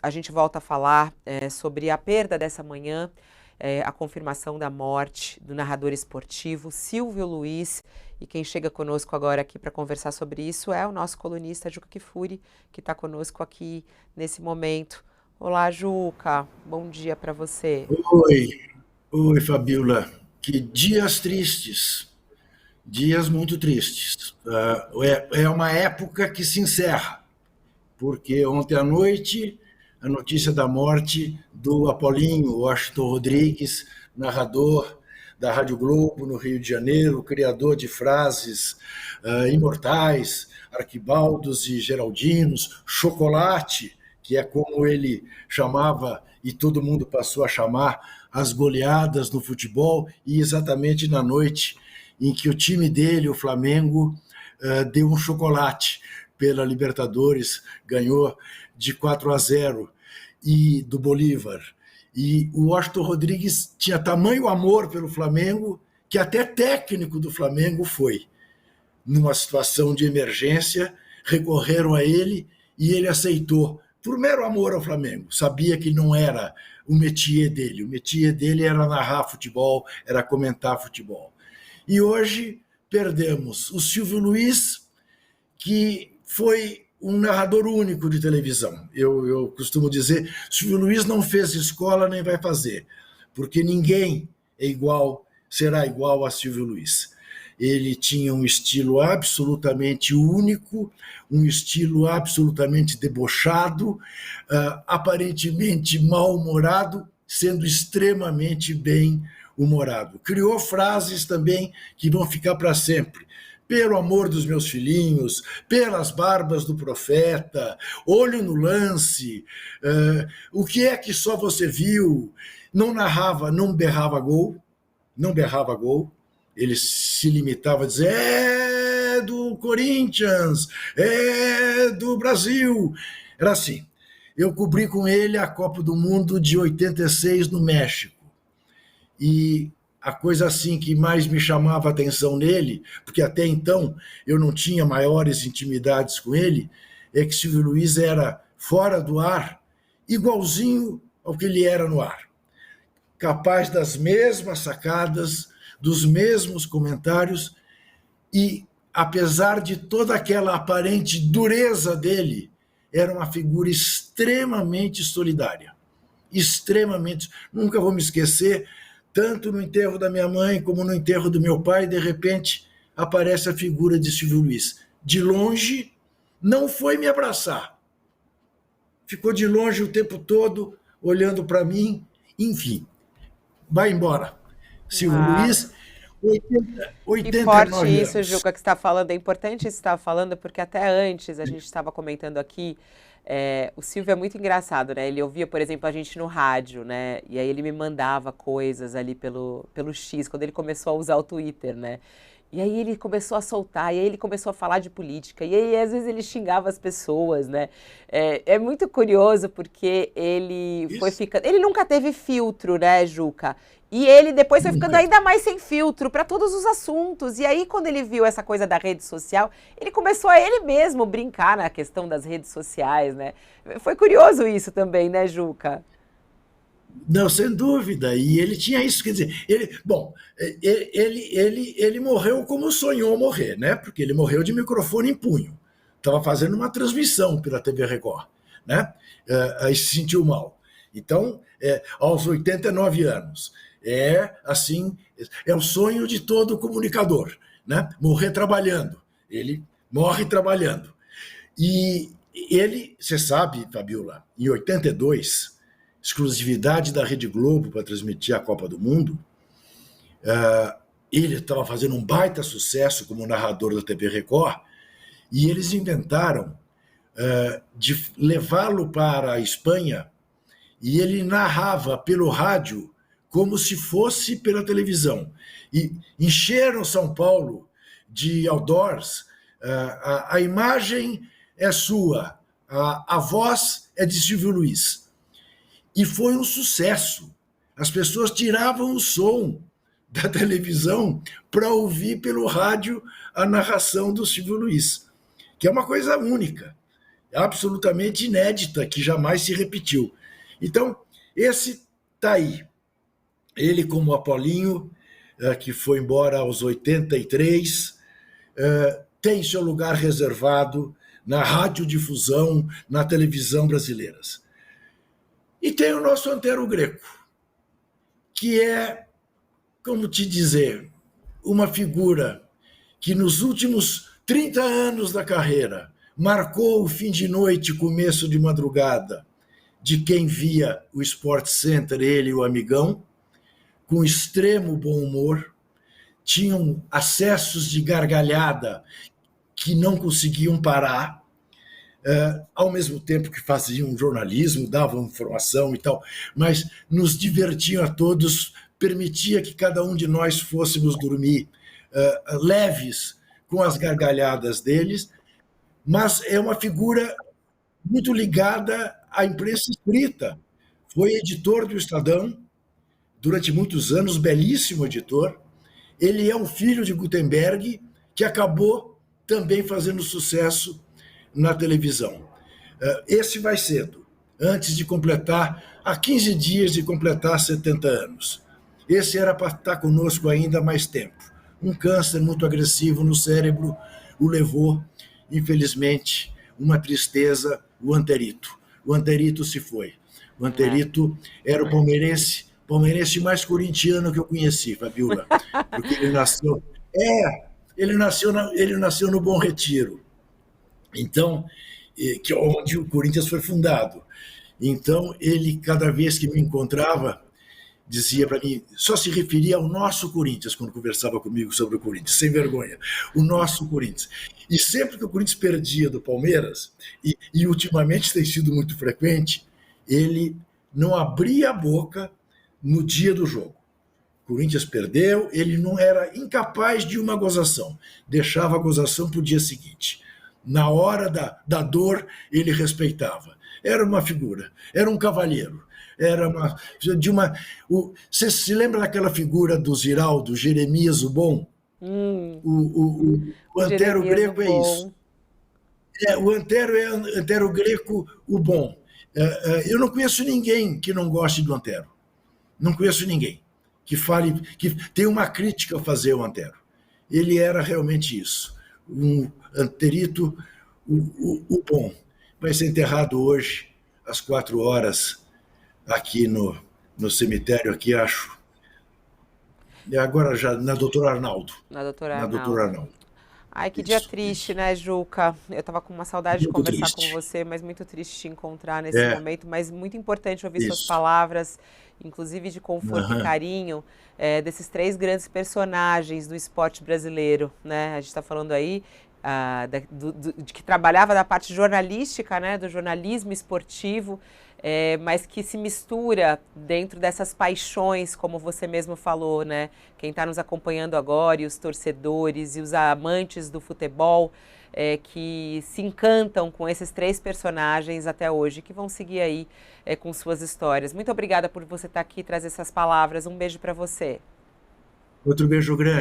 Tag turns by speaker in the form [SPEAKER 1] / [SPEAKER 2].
[SPEAKER 1] a gente volta a falar sobre a perda dessa manhã, a confirmação da morte do narrador esportivo Silvio Luiz. E quem chega conosco agora aqui para conversar sobre isso é o nosso colunista Juca Kfouri, que está conosco aqui nesse momento. Olá, Juca, bom dia para você.
[SPEAKER 2] Oi, oi, Fabiola. Que dias tristes, dias muito tristes. É uma época que se encerra, porque ontem à noite a notícia da morte do Apolinho Washington Rodrigues, narrador da Rádio Globo no Rio de Janeiro, criador de frases imortais, arquibaldos e geraldinos, chocolate, que é como ele chamava e todo mundo passou a chamar as goleadas no futebol, e exatamente na noite em que o time dele, o Flamengo, deu um chocolate pela Libertadores, ganhou de 4-0 e do Bolívar. E o Washington Rodrigues tinha tamanho amor pelo Flamengo que até técnico do Flamengo foi. Numa situação de emergência, recorreram a ele e ele aceitou, por mero amor ao Flamengo. Sabia que não era o métier dele. O métier dele era narrar futebol, era comentar futebol. E hoje perdemos o Silvio Luiz, que foi um narrador único de televisão. Eu costumo dizer, Silvio Luiz não fez escola nem vai fazer, porque ninguém é igual, será igual a Silvio Luiz. Ele tinha um estilo absolutamente único, um estilo absolutamente debochado, aparentemente mal-humorado, sendo extremamente bem-humorado. Criou frases também que vão ficar para sempre. Pelo amor dos meus filhinhos, pelas barbas do profeta, olho no lance, o que é que só você viu? Não narrava, não berrava gol, não berrava gol, ele se limitava a dizer é do Corinthians, é do Brasil. Era assim. Eu cobri com ele a Copa do Mundo de 86 no México. E a coisa assim que mais me chamava a atenção nele, porque até então eu não tinha maiores intimidades com ele, é que Silvio Luiz era fora do ar, igualzinho ao que ele era no ar. Capaz das mesmas sacadas, dos mesmos comentários, e apesar de toda aquela aparente dureza dele, era uma figura extremamente solidária. Extremamente. Nunca vou me esquecer, tanto no enterro da minha mãe como no enterro do meu pai, de repente aparece a figura de Silvio Luiz. De longe, não foi me abraçar. Ficou de longe o tempo todo, olhando para mim. Enfim, vai embora. Silvio
[SPEAKER 1] Ah,
[SPEAKER 2] Luiz, 80,
[SPEAKER 1] que forte
[SPEAKER 2] 89
[SPEAKER 1] isso,
[SPEAKER 2] anos.
[SPEAKER 1] Juca, que você está falando. É importante isso que você está falando, porque até antes a gente estava comentando aqui. O Silvio é muito engraçado, né? Ele ouvia, por exemplo, a gente no rádio, né? E aí ele me mandava coisas ali pelo X, quando ele começou a usar o Twitter, né? E aí ele começou a soltar, e aí ele começou a falar de política, e aí às vezes ele xingava as pessoas, né? É muito curioso porque ele foi
[SPEAKER 2] Isso,
[SPEAKER 1] ficando. Ele nunca teve filtro, né, Juca? E ele depois foi ficando
[SPEAKER 2] nunca.
[SPEAKER 1] ainda mais sem filtro para todos os assuntos. E aí, quando ele viu essa coisa da rede social, ele começou a ele mesmo brincar na questão das redes sociais, né? Foi curioso isso também, né, Juca?
[SPEAKER 2] Não, sem dúvida. E ele tinha isso, quer dizer, ele morreu como sonhou morrer, né? Porque ele morreu de microfone em punho. Estava fazendo uma transmissão pela TV Record, né? Aí se sentiu mal. Então, aos 89 anos, é assim, é o sonho de todo comunicador, né? Morrer trabalhando. Ele morre trabalhando. E ele, você sabe, Fabiola, em 82, exclusividade da Rede Globo para transmitir a Copa do Mundo, ele estava fazendo um baita sucesso como narrador da TV Record, e eles inventaram de levá-lo para a Espanha, e ele narrava pelo rádio como se fosse pela televisão. E encheram São Paulo de outdoors. A imagem é sua, a voz é de Silvio Luiz. E foi um sucesso. As pessoas tiravam o som da televisão para ouvir pelo rádio a narração do Silvio Luiz, que é uma coisa única. absolutamente inédita, que jamais se repetiu. Então, esse está aí. Ele, como Apolinho, que foi embora aos 83, tem seu lugar reservado na radiodifusão, na televisão brasileiras. E tem o nosso Antero Greco, que é, como te dizer, uma figura que nos últimos 30 anos da carreira marcou o fim de noite, começo de madrugada, de quem via o Sport Center, ele e o amigão, com extremo bom humor, tinham acessos de gargalhada que não conseguiam parar, ao mesmo tempo que faziam jornalismo, davam informação e tal, mas nos divertiam a todos, permitia que cada um de nós fôssemos dormir leves com as gargalhadas deles, mas é uma figura muito ligada à imprensa escrita. Foi editor do Estadão durante muitos anos, belíssimo editor. Ele é um filho de Gutenberg, que acabou também fazendo sucesso na televisão. Esse vai cedo, antes de completar, há 15 dias de completar 70 anos. Esse era para estar conosco ainda há mais tempo. Um câncer muito agressivo no cérebro o levou, infelizmente, uma tristeza, o Anterito. O Anterito se foi. O Anterito era o palmeirense mais corintiano que eu conheci, Fabiola, porque ele nasceu. Ele nasceu no Bom Retiro. Então, que onde o Corinthians foi fundado. Então, ele, cada vez que me encontrava, dizia para mim, só se referia ao nosso Corinthians, quando conversava comigo sobre o Corinthians, sem vergonha, o nosso Corinthians. E sempre que o Corinthians perdia do Palmeiras, e ultimamente tem sido muito frequente, ele não abria a boca no dia do jogo. O Corinthians perdeu, ele não era incapaz de uma gozação, deixava a gozação para o dia seguinte. Na hora da dor, ele respeitava. Era uma figura, era um cavalheiro. Você se lembra daquela figura do Ziraldo, Jeremias o Bom? O Antero Greco é isso. O Antero é Antero Greco o Bom. Eu não conheço ninguém que não goste do Antero. Não conheço ninguém que fale, que tem uma crítica a fazer ao Antero. Ele era realmente isso. Um Anterito, o Bom. Vai ser enterrado hoje, às 4 horas, aqui no cemitério, aqui, acho. Agora já na Doutor Arnaldo.
[SPEAKER 1] Na Doutor
[SPEAKER 2] Arnaldo.
[SPEAKER 1] Ai, que dia triste, né, Juca? Eu tava com uma saudade de conversar com você, mas muito triste te encontrar nesse momento, mas muito importante ouvir suas palavras, inclusive de conforto e carinho, desses 3 grandes personagens do esporte brasileiro, né? A gente tá falando aí de que trabalhava da parte jornalística, né, do jornalismo esportivo, mas que se mistura dentro dessas paixões, como você mesmo falou, né? Quem está nos acompanhando agora, e os torcedores e os amantes do futebol, que se encantam com esses 3 personagens até hoje, que vão seguir aí com suas histórias. Muito obrigada por você estar aqui e trazer essas palavras. Um beijo para você.
[SPEAKER 2] Outro beijo grande.